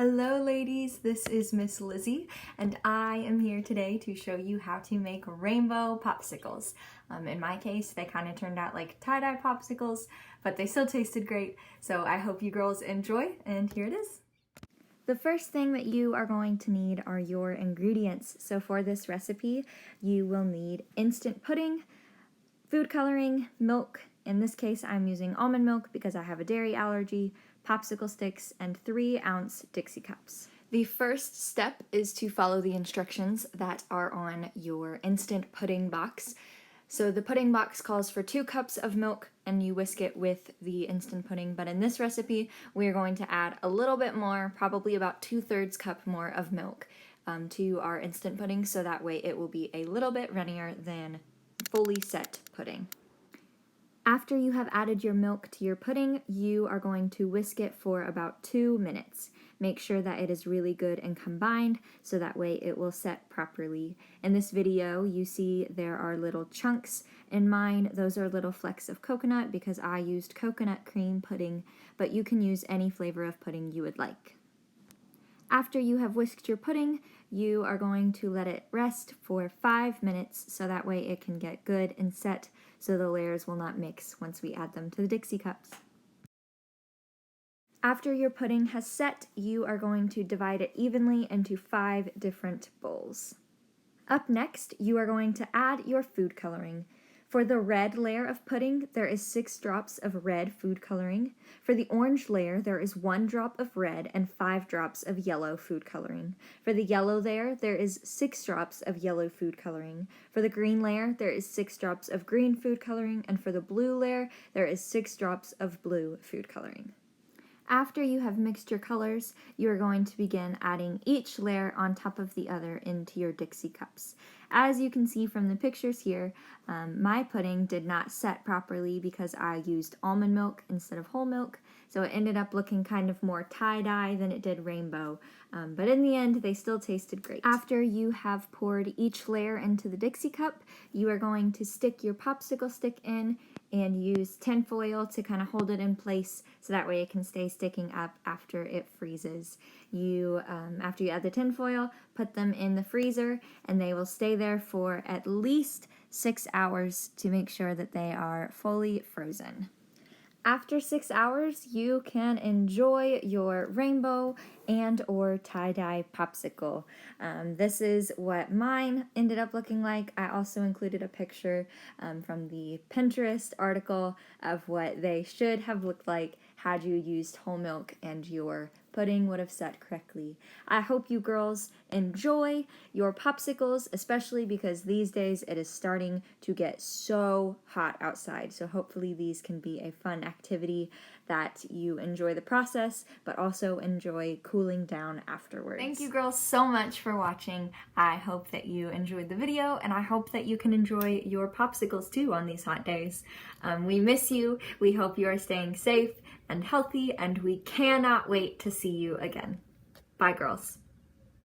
Hello ladies, this is Miss Lizzy and I am here today to show you how to make rainbow popsicles. In my case, they kind of turned out like tie-dye popsicles, but they still tasted great, so I hope you girls enjoy, and here it is. The first thing that you are going to need are your ingredients. So for this recipe, you will need instant pudding, food coloring, milk. In this case, I'm using almond milk because I have a dairy allergy, popsicle sticks, and 3-ounce Dixie cups. The first step is to follow the instructions that are on your instant pudding box. So the pudding box calls for 2 cups of milk and you whisk it with the instant pudding, but in this recipe we're going to add a little bit more, probably about 2/3 cup more of milk to our instant pudding, so that way it will be a little bit runnier than fully set pudding. After you have added your milk to your pudding, you are going to whisk it for about 2 minutes. Make sure that it is really good and combined so that way it will set properly. In this video, you see there are little chunks. In mine, those are little flecks of coconut because I used coconut cream pudding, but you can use any flavor of pudding you would like. After you have whisked your pudding, you are going to let it rest for 5 minutes so that way it can get good and set so the layers will not mix once we add them to the Dixie cups. After your pudding has set, you are going to divide it evenly into 5 different bowls. Up next, you are going to add your food coloring. For the red layer of pudding, there is 6 drops of red food coloring. For the orange layer, there is 1 drop of red and 5 drops of yellow food coloring. For the yellow layer, there is 6 drops of yellow food coloring. For the green layer, there is 6 drops of green food coloring, and for the blue layer, there is 6 drops of blue food coloring. After you have mixed your colors, you are going to begin adding each layer on top of the other into your Dixie cups. As you can see from the pictures here, my pudding did not set properly because I used almond milk instead of whole milk, so it ended up looking kind of more tie-dye than it did rainbow, but in the end they still tasted great. After you have poured each layer into the Dixie cup, you are going to stick your popsicle stick in and use tinfoil to kind of hold it in place so that way it can stay sticking up after it freezes. After you add the tinfoil, put them in the freezer and they will stay there for at least 6 hours to make sure that they are fully frozen. After 6 hours, you can enjoy your rainbow and or tie-dye popsicle. This is what mine ended up looking like. I also included a picture from the Pinterest article of what they should have looked like had you used whole milk and your pudding would have set correctly. I hope you girls enjoy your popsicles, especially because these days it is starting to get so hot outside. So hopefully these can be a fun activity that you enjoy the process, but also enjoy cooling down afterwards. Thank you girls so much for watching. I hope that you enjoyed the video, and I hope that you can enjoy your popsicles too on these hot days. We miss you. We hope you are staying safe and healthy, and we cannot wait to see you again. Bye girls.